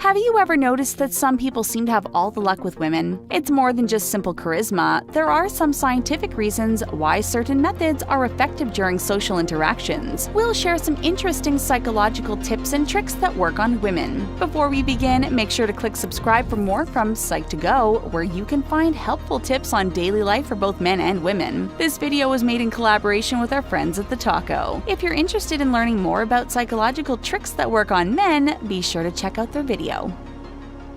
Have you ever noticed that some people seem to have all the luck with women? It's more than just simple charisma. There are some scientific reasons why certain methods are effective during social interactions. We'll share some interesting psychological tips and tricks that work on women. Before we begin, make sure to click subscribe for more from Psych2Go, where you can find helpful tips on daily life for both men and women. This video was made in collaboration with our friends at The Taco. If you're interested in learning more about psychological tricks that work on men, be sure to check out their video.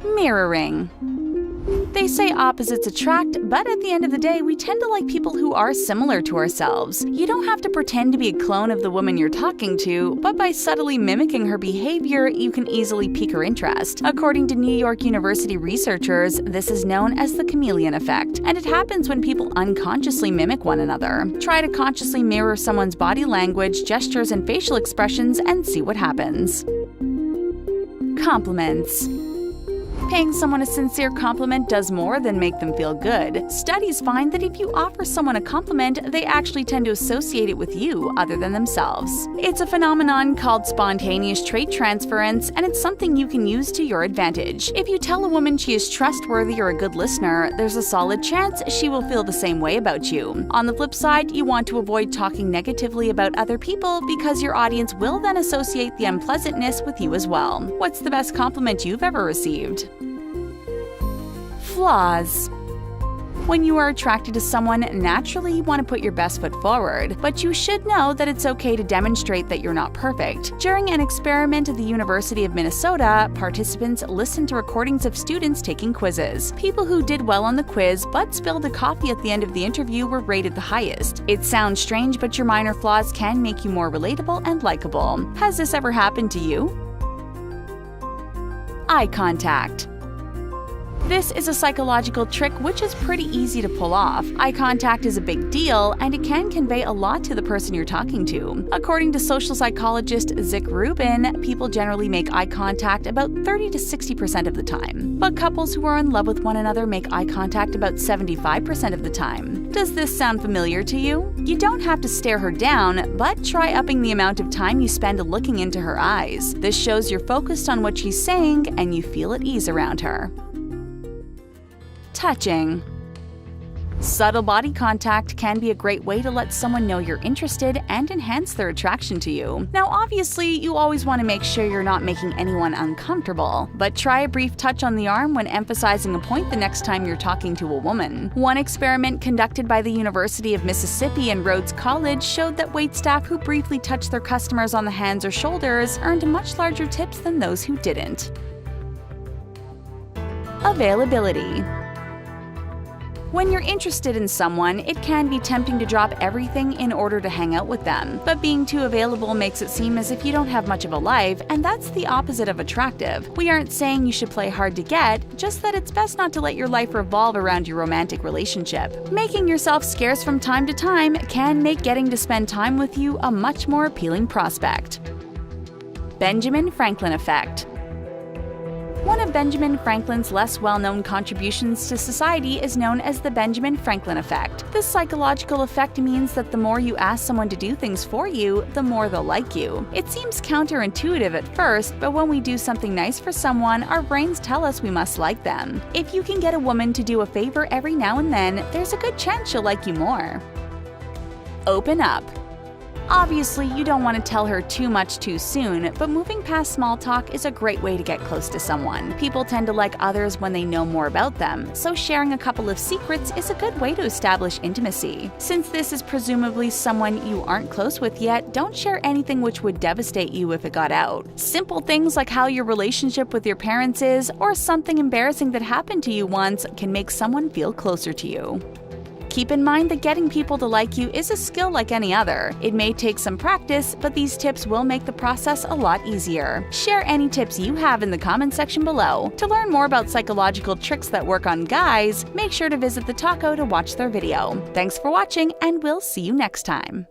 Mirroring. They say opposites attract, but at the end of the day, we tend to like people who are similar to ourselves. You don't have to pretend to be a clone of the woman you're talking to, but by subtly mimicking her behavior, you can easily pique her interest. According to New York University researchers, this is known as the chameleon effect, and it happens when people unconsciously mimic one another. Try to consciously mirror someone's body language, gestures, and facial expressions and see what happens. Compliments. Paying someone a sincere compliment does more than make them feel good. Studies find that if you offer someone a compliment, they actually tend to associate it with you other than themselves. It's a phenomenon called spontaneous trait transference, and it's something you can use to your advantage. If you tell a woman she is trustworthy or a good listener, there's a solid chance she will feel the same way about you. On the flip side, you want to avoid talking negatively about other people because your audience will then associate the unpleasantness with you as well. What's the best compliment you've ever received? Flaws. When you are attracted to someone, naturally you want to put your best foot forward, but you should know that it's okay to demonstrate that you're not perfect. During an experiment at the University of Minnesota, participants listened to recordings of students taking quizzes. People who did well on the quiz but spilled a coffee at the end of the interview were rated the highest. It sounds strange, but your minor flaws can make you more relatable and likable. Has this ever happened to you? Eye contact. This is a psychological trick which is pretty easy to pull off. Eye contact is a big deal, and it can convey a lot to the person you're talking to. According to social psychologist Zick Rubin, people generally make eye contact about 30 to 60% of the time. But couples who are in love with one another make eye contact about 75% of the time. Does this sound familiar to you? You don't have to stare her down, but try upping the amount of time you spend looking into her eyes. This shows you're focused on what she's saying and you feel at ease around her. Touching. Subtle body contact can be a great way to let someone know you're interested and enhance their attraction to you. Now, obviously, you always want to make sure you're not making anyone uncomfortable, but try a brief touch on the arm when emphasizing a point the next time you're talking to a woman. One experiment conducted by the University of Mississippi and Rhodes College showed that waitstaff who briefly touched their customers on the hands or shoulders earned much larger tips than those who didn't. Availability. When you're interested in someone, it can be tempting to drop everything in order to hang out with them. But being too available makes it seem as if you don't have much of a life, and that's the opposite of attractive. We aren't saying you should play hard to get, just that it's best not to let your life revolve around your romantic relationship. Making yourself scarce from time to time can make getting to spend time with you a much more appealing prospect. Benjamin Franklin effect. One of Benjamin Franklin's less well-known contributions to society is known as the Benjamin Franklin effect. This psychological effect means that the more you ask someone to do things for you, the more they'll like you. It seems counterintuitive at first, but when we do something nice for someone, our brains tell us we must like them. If you can get a woman to do a favor every now and then, there's a good chance she'll like you more. Open up. Obviously, you don't want to tell her too much too soon, but moving past small talk is a great way to get close to someone. People tend to like others when they know more about them, so sharing a couple of secrets is a good way to establish intimacy. Since this is presumably someone you aren't close with yet, don't share anything which would devastate you if it got out. Simple things like how your relationship with your parents is, or something embarrassing that happened to you once, can make someone feel closer to you. Keep in mind that getting people to like you is a skill like any other. It may take some practice, but these tips will make the process a lot easier. Share any tips you have in the comment section below. To learn more about psychological tricks that work on guys, make sure to visit The Taco to watch their video. Thanks for watching, and we'll see you next time.